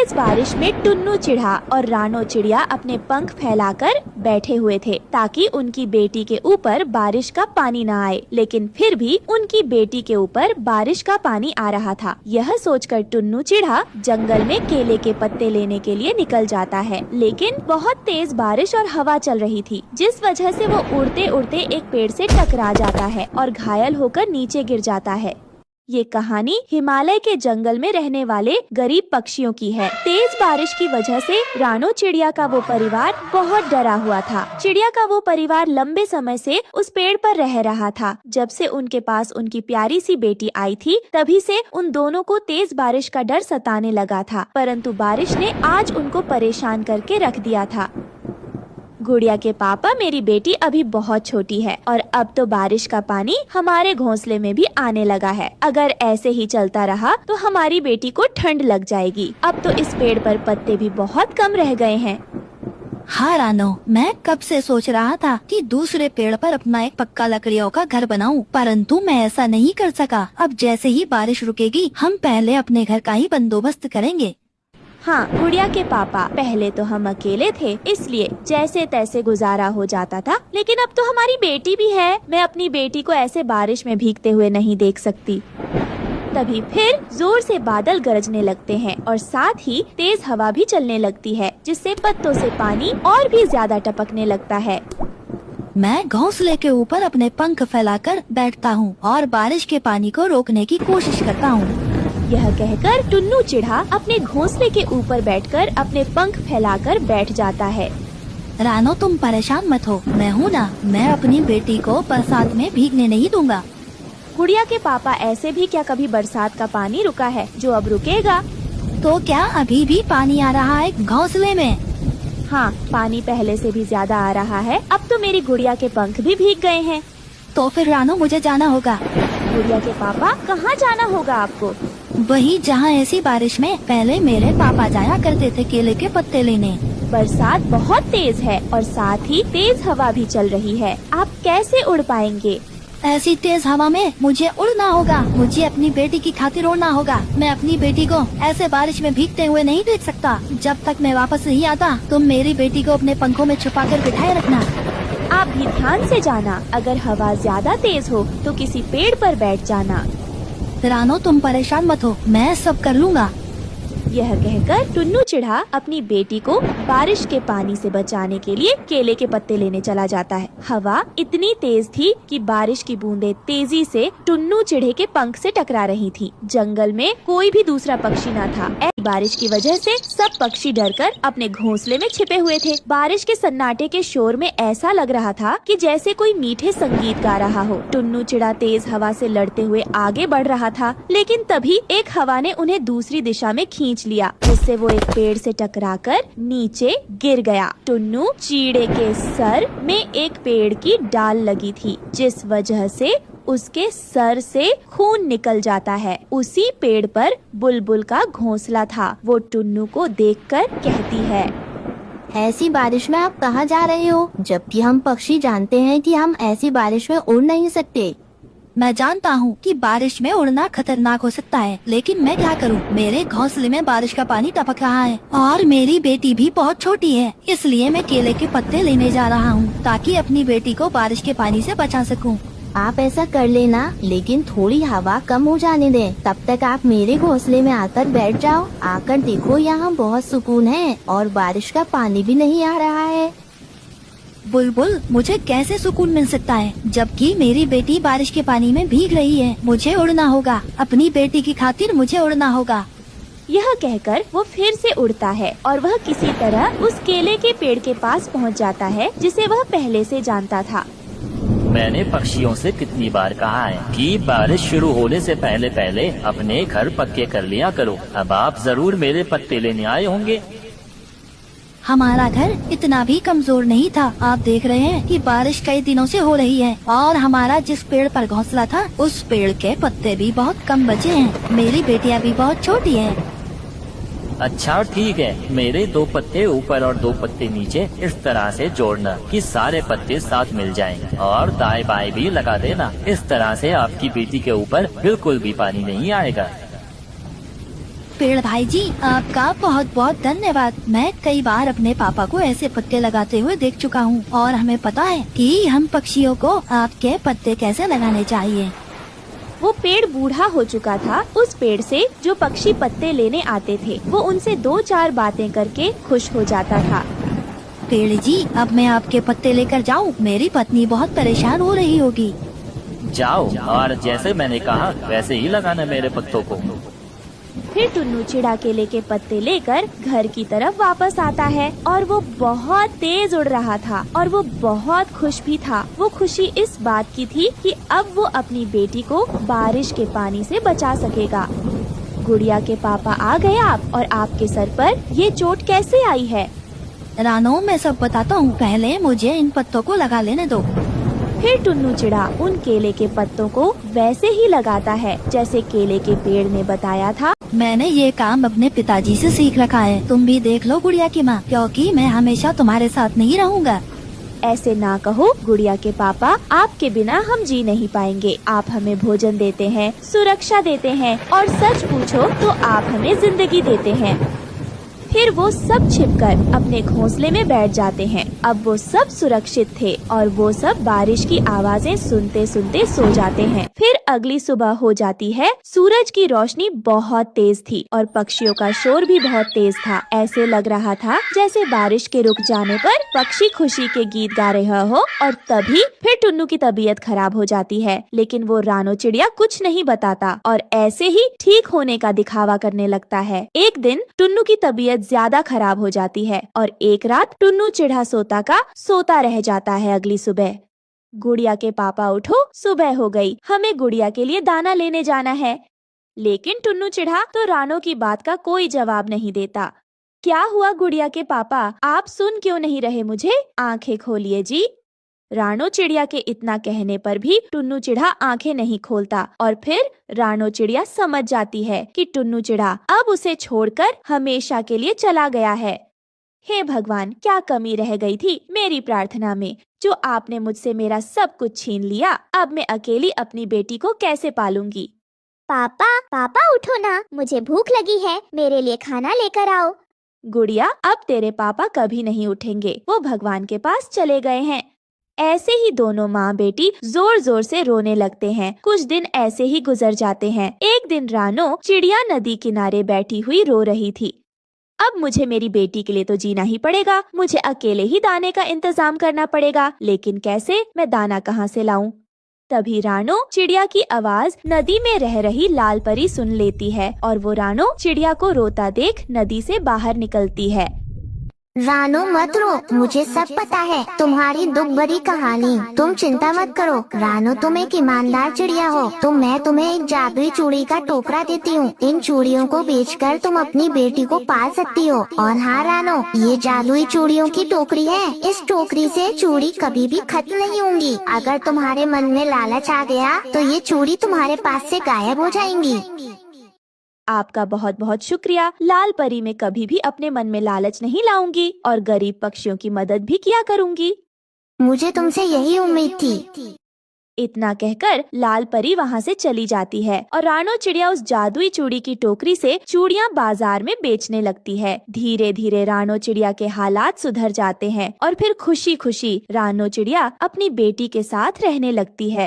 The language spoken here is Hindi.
तेज बारिश में टुन्नू चिढ़ा और रानो चिड़िया अपने पंख फैलाकर बैठे हुए थे ताकि उनकी बेटी के ऊपर बारिश का पानी न आए, लेकिन फिर भी उनकी बेटी के ऊपर बारिश का पानी आ रहा था। यह सोचकर टुन्नू चिढ़ा जंगल में केले के पत्ते लेने के लिए निकल जाता है, लेकिन बहुत तेज बारिश और हवा चल रही थी, जिस वजह से वो उड़ते उड़ते एक पेड़ से टकरा जाता है और घायल होकर नीचे गिर जाता है। ये कहानी हिमालय के जंगल में रहने वाले गरीब पक्षियों की है। तेज बारिश की वजह से रानो चिड़िया का वो परिवार बहुत डरा हुआ था। चिड़िया का वो परिवार लंबे समय से उस पेड़ पर रह रहा था। जब से उनके पास उनकी प्यारी सी बेटी आई थी, तभी से उन दोनों को तेज बारिश का डर सताने लगा था, परंतु बारिश ने आज उनको परेशान करके रख दिया था। गुड़िया के पापा, मेरी बेटी अभी बहुत छोटी है और अब तो बारिश का पानी हमारे घोंसले में भी आने लगा है। अगर ऐसे ही चलता रहा तो हमारी बेटी को ठंड लग जाएगी। अब तो इस पेड़ पर पत्ते भी बहुत कम रह गए हैं। हाँ रानो, मैं कब से सोच रहा था कि दूसरे पेड़ पर अपना एक पक्का लकड़ियों का घर बनाऊं, परंतु मैं ऐसा नहीं कर सका। अब जैसे ही बारिश रुकेगी, हम पहले अपने घर का ही बंदोबस्त करेंगे। हाँ गुड़िया के पापा, पहले तो हम अकेले थे, इसलिए जैसे तैसे गुजारा हो जाता था, लेकिन अब तो हमारी बेटी भी है। मैं अपनी बेटी को ऐसे बारिश में भीगते हुए नहीं देख सकती। तभी फिर जोर से बादल गरजने लगते हैं और साथ ही तेज हवा भी चलने लगती है, जिससे पत्तों से पानी और भी ज्यादा टपकने लगता है। मैं घोंसले के ऊपर अपने पंख फैलाकर बैठता हूँ और बारिश के पानी को रोकने की कोशिश करता हूँ। यह कहकर टुन्नू चिढ़ा अपने घोंसले के ऊपर बैठकर अपने पंख फैलाकर बैठ जाता है। रानो, तुम परेशान मत हो, मैं हूँ ना, मैं अपनी बेटी को बरसात में भीगने नहीं दूंगा। गुड़िया के पापा, ऐसे भी क्या कभी बरसात का पानी रुका है जो अब रुकेगा? तो क्या अभी भी पानी आ रहा है घोंसले में? हाँ, पानी पहले से भी ज्यादा आ रहा है। अब तो मेरी गुड़िया के पंख भी भीग गए हैं। तो फिर रानो, मुझे जाना होगा। गुड़िया के पापा, कहाँ जाना होगा आपको? वही जहाँ ऐसी बारिश में पहले मेरे पापा जाया करते थे केले के पत्ते लेने। बरसात बहुत तेज है और साथ ही तेज हवा भी चल रही है। आप कैसे उड़ पाएंगे? ऐसी तेज हवा में मुझे उड़ना होगा। मुझे अपनी बेटी की खातिर उड़ना होगा। मैं अपनी बेटी को ऐसे बारिश में भीगते हुए नहीं देख सकता। जब तक मैं वापस नहीं आता, तुम मेरी बेटी को अपने पंखों में छुपाकर बिठाए रखना। आप भी ध्यान से जाना। अगर हवा ज्यादा तेज हो तो किसी पेड़ पर बैठ जाना। रानो, तुम परेशान मत हो, मैं सब कर लूँगा। यह कहकर टुन्नू चिढ़ा अपनी बेटी को बारिश के पानी से बचाने के लिए केले के पत्ते लेने चला जाता है। हवा इतनी तेज थी कि बारिश की बूंदें तेजी से टुन्नू चिढ़े के पंख से टकरा रही थी। जंगल में कोई भी दूसरा पक्षी न था। बारिश की वजह से सब पक्षी डरकर अपने घोंसले में छिपे हुए थे। बारिश के सन्नाटे के शोर में ऐसा लग रहा था कि जैसे कोई मीठे संगीत गा रहा हो। टुन्नू चिढ़ा तेज हवा से लड़ते हुए आगे बढ़ रहा था, लेकिन तभी एक हवा ने उन्हें दूसरी दिशा में खींच लिया, जिससे वो एक पेड़ से टकराकर नीचे गिर गया। टुन्नू चिड़े के सर में एक पेड़ की डाल लगी थी, जिस वजह से उसके सर से खून निकल जाता है। उसी पेड़ पर बुलबुल का घोंसला था। वो टुन्नू को देखकर कहती है, ऐसी बारिश में आप कहाँ जा रहे हो? जबकि हम पक्षी जानते हैं कि हम ऐसी बारिश में उड़ नहीं सकते। मैं जानता हूँ कि बारिश में उड़ना खतरनाक हो सकता है, लेकिन मैं क्या करूँ? मेरे घोंसले में बारिश का पानी टपक रहा है और मेरी बेटी भी बहुत छोटी है, इसलिए मैं केले के पत्ते लेने जा रहा हूँ ताकि अपनी बेटी को बारिश के पानी से बचा सकूँ। आप ऐसा कर लेना, लेकिन थोड़ी हवा कम हो जाने दें। तब तक आप मेरे घोंसले में आकर बैठ जाओ। आकर देखो, यहाँ बहुत सुकून है और बारिश का पानी भी नहीं आ रहा है। बुलबुल, मुझे कैसे सुकून मिल सकता है जबकि मेरी बेटी बारिश के पानी में भीग रही है? मुझे उड़ना होगा, अपनी बेटी की खातिर मुझे उड़ना होगा। यह कहकर वो फिर से उड़ता है और वह किसी तरह उस केले के पेड़ के पास पहुँच जाता है, जिसे वह पहले से जानता था। मैंने पक्षियों से कितनी बार कहा है कि बारिश शुरू होने से पहले पहले अपने घर पक्के कर लिया करो। अब आप जरूर मेरे पत्ते लेने आए होंगे। हमारा घर इतना भी कमजोर नहीं था। आप देख रहे हैं कि बारिश कई दिनों से हो रही है और हमारा जिस पेड़ पर घोंसला था, उस पेड़ के पत्ते भी बहुत कम बचे हैं। मेरी बेटियां भी बहुत छोटी है। अच्छा ठीक है, मेरे 2 पत्ते ऊपर और 2 पत्ते नीचे इस तरह से जोड़ना कि सारे पत्ते साथ मिल जाएं, और दाएं बाएं भी लगा देना। इस तरह से आपकी बेटी के ऊपर बिल्कुल भी पानी नहीं आएगा। पेड़ भाई जी, आपका बहुत बहुत धन्यवाद। मैं कई बार अपने पापा को ऐसे पत्ते लगाते हुए देख चुका हूँ और हमें पता है कि हम पक्षियों को आपके पत्ते कैसे लगाने चाहिए। वो पेड़ बूढ़ा हो चुका था। उस पेड़ से जो पक्षी पत्ते लेने आते थे वो उनसे 2-4 बातें करके खुश हो जाता था। पेड़ जी, अब मैं आपके पत्ते लेकर जाऊँ? मेरी पत्नी बहुत परेशान हो रही होगी। जाओ और जैसे मैंने कहा वैसे ही लगाना मेरे पत्तों को। फिर टुन्नू चिड़ा केले के पत्ते लेकर घर की तरफ वापस आता है और वो बहुत तेज उड़ रहा था और वो बहुत खुश भी था। वो खुशी इस बात की थी कि अब वो अपनी बेटी को बारिश के पानी से बचा सकेगा। गुड़िया के पापा आ गए आप, और आपके सर पर ये चोट कैसे आई है? रानो, मैं सब बताता हूँ, पहले मुझे इन पत्तों को लगा लेने दो। फिर टुन्नू चिड़ा उन केले के पत्तों को वैसे ही लगाता है जैसे केले के पेड़ ने बताया था। मैंने ये काम अपने पिताजी से सीख रखा है। तुम भी देख लो गुड़िया की माँ, क्योंकि मैं हमेशा तुम्हारे साथ नहीं रहूँगा। ऐसे ना कहो गुड़िया के पापा, आपके बिना हम जी नहीं पाएंगे। आप हमें भोजन देते हैं, सुरक्षा देते हैं और सच पूछो तो आप हमें जिंदगी देते हैं। फिर वो सब छिपकर अपने घोंसले में बैठ जाते हैं। अब वो सब सुरक्षित थे और वो सब बारिश की आवाजें सुनते सुनते सो जाते हैं। फिर अगली सुबह हो जाती है। सूरज की रोशनी बहुत तेज थी और पक्षियों का शोर भी बहुत तेज था। ऐसे लग रहा था जैसे बारिश के रुक जाने पर पक्षी खुशी के गीत गा रहा हो। और तभी फिर टुन्नू की तबीयत खराब हो जाती है, लेकिन वो रानो चिड़िया कुछ नहीं बताता और ऐसे ही ठीक होने का दिखावा करने लगता है। एक दिन टुन्नू की तबीयत ज्यादा खराब हो जाती है और एक रात टुन्नू चिढ़ा सोता का सोता रह जाता है। अगली सुबह, गुड़िया के पापा उठो, सुबह हो गई, हमें गुड़िया के लिए दाना लेने जाना है। लेकिन टुन्नू चिढ़ा तो रानो की बात का कोई जवाब नहीं देता। क्या हुआ गुड़िया के पापा, आप सुन क्यों नहीं रहे मुझे? आंखें खोलिए जी। रानो चिड़िया के इतना कहने पर भी टुन्नू चिढ़ा आंखें नहीं खोलता और फिर रानो चिड़िया समझ जाती है कि टुन्नू चिढ़ा अब उसे छोड़कर हमेशा के लिए चला गया है। हे भगवान, क्या कमी रह गई थी मेरी प्रार्थना में, जो आपने मुझसे मेरा सब कुछ छीन लिया। अब मैं अकेली अपनी बेटी को कैसे पालूंगी? पापा पापा उठो ना, मुझे भूख लगी है, मेरे लिए खाना लेकर आओ। गुड़िया, अब तेरे पापा कभी नहीं उठेंगे, वो भगवान के पास चले गए हैं। ऐसे ही दोनों माँ बेटी जोर जोर से रोने लगते हैं। कुछ दिन ऐसे ही गुजर जाते हैं। एक दिन रानो चिड़िया नदी किनारे बैठी हुई रो रही थी। अब मुझे मेरी बेटी के लिए तो जीना ही पड़ेगा। मुझे अकेले ही दाने का इंतजाम करना पड़ेगा, लेकिन कैसे? मैं दाना कहाँ से लाऊं? तभी रानो चिड़िया की आवाज नदी में रह रही लाल परी सुन लेती है और वो रानो चिड़िया को रोता देख नदी से बाहर निकलती है। रानो मत रो, मुझे सब पता है तुम्हारी दुख भरी कहानी। तुम चिंता मत करो रानो, तुम एक ईमानदार चिड़िया हो। तो मैं तुम्हें एक जादुई चूड़ी का टोकरा देती हूँ। इन चूड़ियों को बेचकर तुम अपनी बेटी को पाल सकती हो। और हाँ रानो, ये जादुई चूड़ियों की टोकरी है। इस टोकरी से चूड़ी कभी भी खत्म नहीं होंगी। अगर तुम्हारे मन में लालच आ गया तो ये चूड़ी तुम्हारे पास से गायब हो जाएंगी। आपका बहुत बहुत शुक्रिया। लाल परी में कभी भी अपने मन में लालच नहीं लाऊंगी और गरीब पक्षियों की मदद भी किया करूंगी। मुझे तुमसे यही उम्मीद थी। इतना कहकर लाल परी वहाँ से चली जाती है और रानो चिड़िया उस जादुई चूड़ी की टोकरी से चूड़ियाँ बाजार में बेचने लगती है। धीरे धीरे रानो चिड़िया के हालात सुधर जाते हैं और फिर खुशी खुशी रानो चिड़िया अपनी बेटी के साथ रहने लगती है।